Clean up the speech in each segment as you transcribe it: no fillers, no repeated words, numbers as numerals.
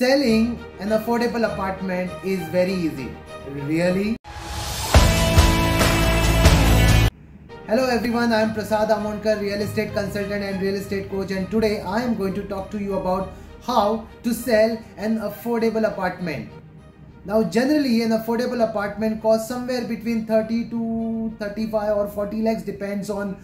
Selling an affordable apartment is very easy. Really? Hello everyone, I am Prasad Amonkar, real estate consultant and real estate coach, and today I am going to talk to you about how to sell an affordable apartment. Now generally an affordable apartment costs somewhere between 30 to 35 or 40 lakhs, depends on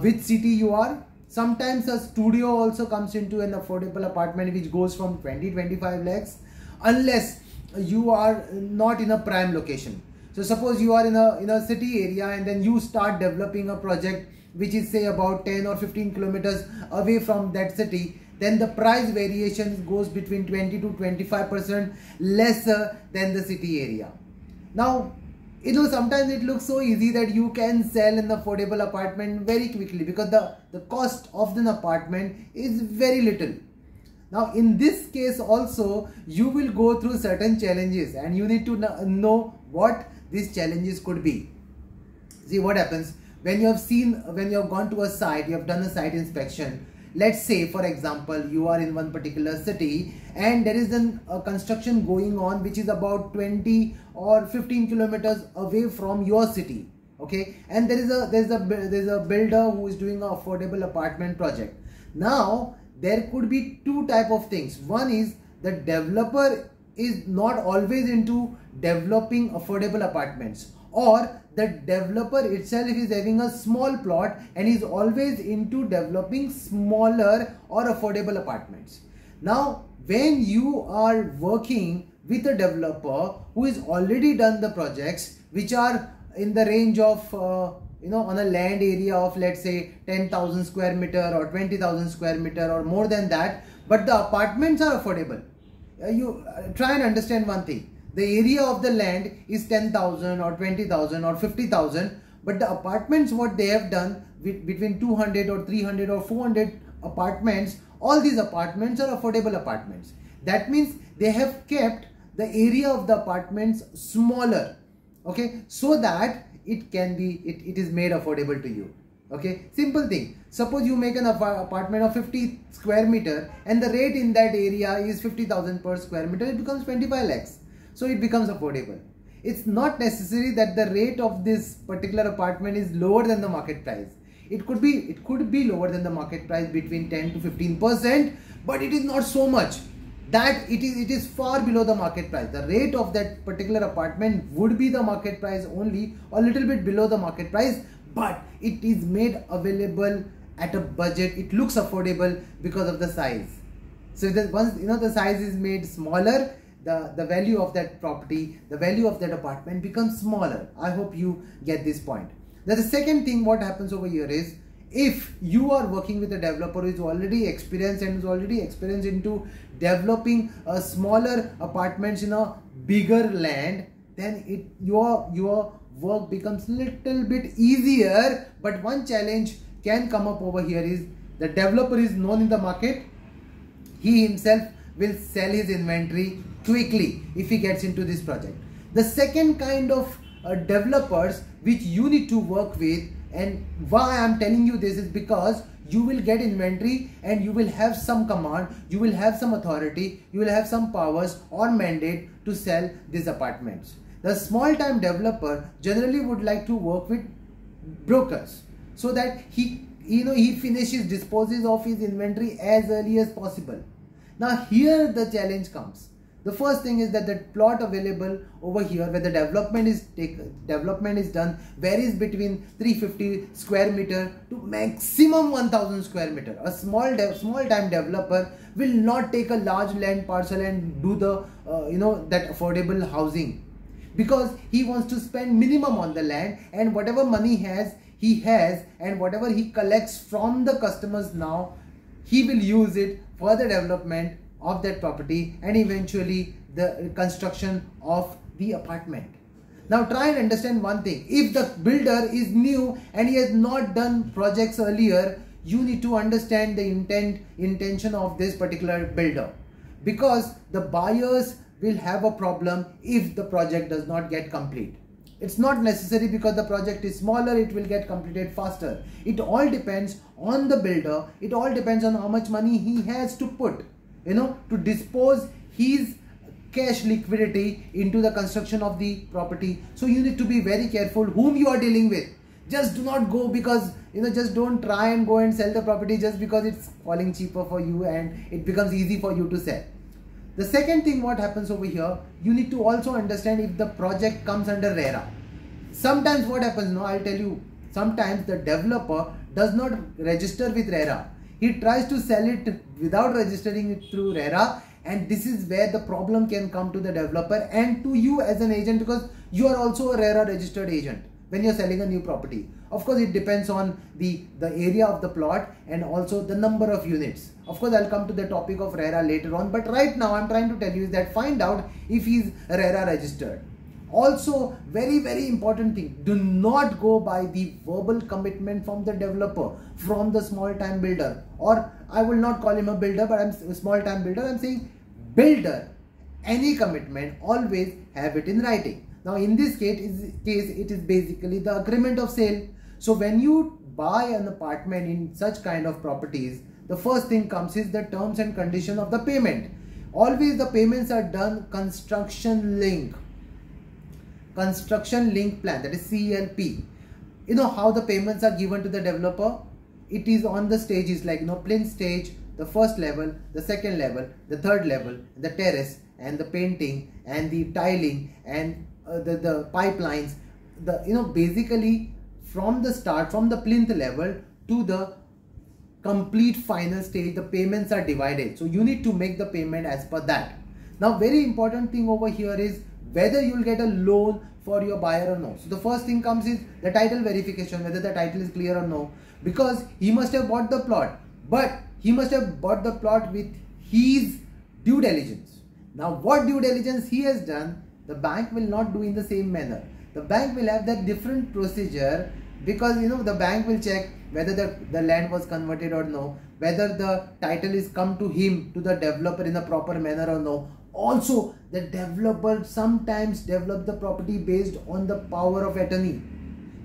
which city you are. Sometimes a studio also comes into an affordable apartment which goes from 20-25 lakhs, unless you are not in a prime location. So suppose you are in a city area and then you start developing a project which is say about 10 or 15 kilometers away from that city, then the price variation goes between 20 to 25% lesser than the city area. Now, sometimes it looks so easy that you can sell an affordable apartment very quickly because the cost of an apartment is very little. Now in this case also you will go through certain challenges and you need to know what these challenges could be. See what happens when you have gone to a site, you have done a site inspection. Let's say for example you are in one particular city and there is a construction going on which is about 20 or 15 kilometers away from your city, okay, and there is a builder who is doing an affordable apartment project. Now there could be two type of things. One is the developer is not always into developing affordable apartments, or the developer itself is having a small plot and is always into developing smaller or affordable apartments. Now when you are working with a developer who has already done the projects which are in the range of on a land area of let's say 10,000 square meter or 20,000 square meter or more than that, but the apartments are affordable, you try and understand one thing. The area of the land is 10,000 or 20,000 or 50,000, but the apartments what they have done between 200 or 300 or 400 apartments, all these apartments are affordable apartments. That means they have kept the area of the apartments smaller, okay, so that it is made affordable to you. Okay, simple thing. Suppose you make an apartment of 50 square meter and the rate in that area is 50,000 per square meter, it becomes 25 lakhs. So it becomes affordable. It's not necessary that the rate of this particular apartment is lower than the market price. It could be lower than the market price between 10 to 15%, but it is not so much that it is far below the market price. The rate of that particular apartment would be the market price only, or a little bit below the market price, but it is made available at a budget. It looks affordable because of the size. So once the size is made smaller, the value of that property, the value of that apartment becomes smaller. I hope you get this point. Now the second thing what happens over here is, if you are working with a developer who is already experienced and is already experienced into developing smaller apartments in a bigger land, then your work becomes little bit easier. But one challenge can come up over here is the developer is known in the market. He himself will sell his inventory quickly if he gets into this project. The second kind of developers which you need to work with, and why I am telling you this is because you will get inventory and you will have some command, you will have some authority, you will have some powers or mandate to sell these apartments. The small time developer generally would like to work with brokers so that he disposes of his inventory as early as possible. Now here the challenge comes. The first thing is that the plot available over here where the development is done varies between 350 square meter to maximum 1000 square meter. A small time developer will not take a large land parcel and do the that affordable housing, because he wants to spend minimum on the land, and whatever money he has and whatever he collects from the customers now, he will use it for the development of that property and eventually the construction of the apartment. Now try and understand one thing. If the builder is new and he has not done projects earlier, you need to understand the intention of this particular builder, because the buyers will have a problem if the project does not get complete. It's not necessary because the project is smaller, it will get completed faster. It all depends on the builder. It all depends on how much money he has to put, to dispose his cash liquidity into the construction of the property. So you need to be very careful whom you are dealing with. Just do not go because, just don't try and go and sell the property just because it's falling cheaper for you and it becomes easy for you to sell. The second thing what happens over here, you need to also understand if the project comes under RERA. Sometimes what happens, I'll tell you, sometimes the developer does not register with RERA. He tries to sell it without registering it through RERA, and this is where the problem can come to the developer and to you as an agent, because you are also a RERA registered agent when you're selling a new property. Of course, it depends on the area of the plot and also the number of units. Of course, I'll come to the topic of RERA later on, but right now I'm trying to tell you is that find out if he's RERA registered. Also, very, very important thing, do not go by the verbal commitment from the developer, from the small time builder, or I will not call him a builder, but I'm a small time builder. I'm saying builder, any commitment, always have it in writing. Now in this case, it is basically the agreement of sale. So when you buy an apartment in such kind of properties, the first thing comes is the terms and condition of the payment. Always the payments are done construction link plan, that is CLP. You know how the payments are given to the developer? It is on the stages like plinth stage, the first level, the second level, the third level, the terrace and the painting and the tiling and the pipelines. Basically from the start, from the plinth level to the complete final stage, the payments are divided. So you need to make the payment as per that. Now very important thing over here is whether you will get a loan for your buyer or no. So the first thing comes is the title verification, whether the title is clear or no, because he must have bought the plot, but he must have bought the plot with his due diligence. Now what due diligence he has done, the bank will not do in the same manner. The bank will have that different procedure, because the bank will check whether the land was converted or no, whether the title is come to him, to the developer in a proper manner or no. Also, the developer sometimes develop the property based on the power of attorney,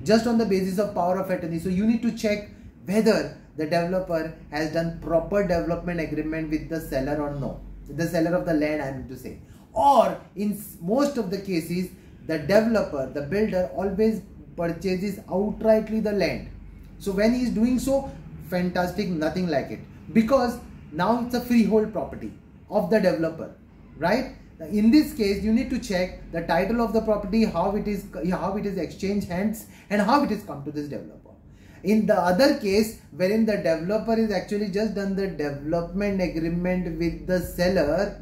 just on the basis of power of attorney. So you need to check whether the developer has done proper development agreement with the seller or no, the seller of the land, I mean to say. Or in most of the cases, the developer, the builder always purchases outrightly the land. So when he is doing so, fantastic, nothing like it, because now it's a freehold property of the developer, right? In this case, you need to check the title of the property, how it is exchanged hands and how it has come to this developer. In the other case, wherein the developer is actually just done the development agreement with the seller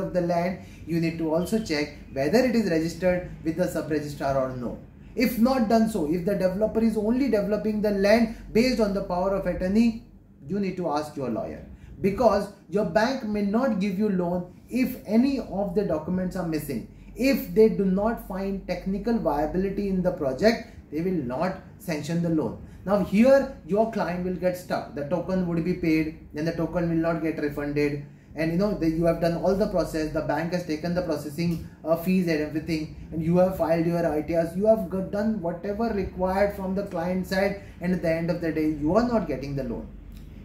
of the land, you need to also check whether it is registered with the sub-registrar or no. If not done so, if the developer is only developing the land based on the power of attorney, you need to ask your lawyer, because your bank may not give you loan if any of the documents are missing. If they do not find technical viability in the project, they will not sanction the loan. Now here your client will get stuck. The token would be paid, then the token will not get refunded, and you have done all the process, the bank has taken the processing fees and everything, and you have filed your ITRs, you have done whatever required from the client side, and at the end of the day you are not getting the loan.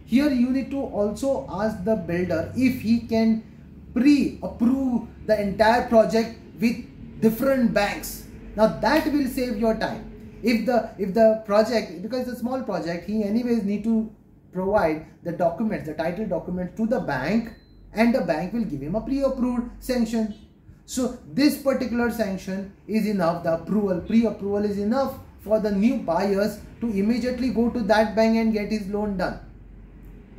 Here you need to also ask the builder if he can pre-approve the entire project with different banks. Now that will save your time. If the project, because it's a small project, he anyways need to provide the documents, the title documents to the bank, and the bank will give him a pre-approved sanction. So this particular sanction is enough, the pre-approval is enough for the new buyers to immediately go to that bank and get his loan done.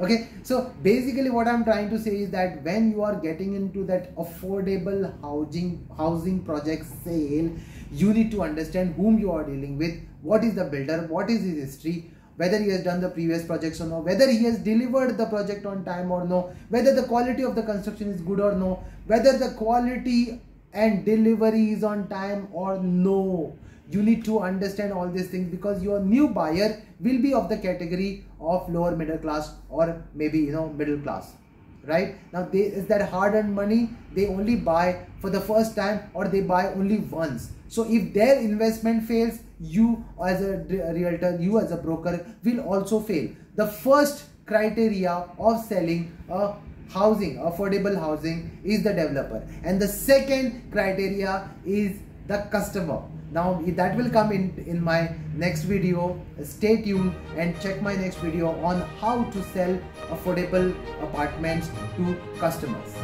Okay, so basically what I'm trying to say is that when you are getting into that affordable housing project sale, you need to understand whom you are dealing with, what is the builder, what is his history, whether he has done the previous projects or no, whether he has delivered the project on time or no, whether the quality of the construction is good or no, whether the quality and delivery is on time or no. You need to understand all these things, because your new buyer will be of the category of lower middle class or maybe middle class, right? Now is that hard-earned money, they only buy for the first time or they buy only once. So if their investment fails, you as a realtor, you as a broker will also fail. The first criteria of selling a housing, affordable housing, is the developer, and the second criteria is the customer. Now that will come in my next video. Stay tuned and check my next video on how to sell affordable apartments to customers.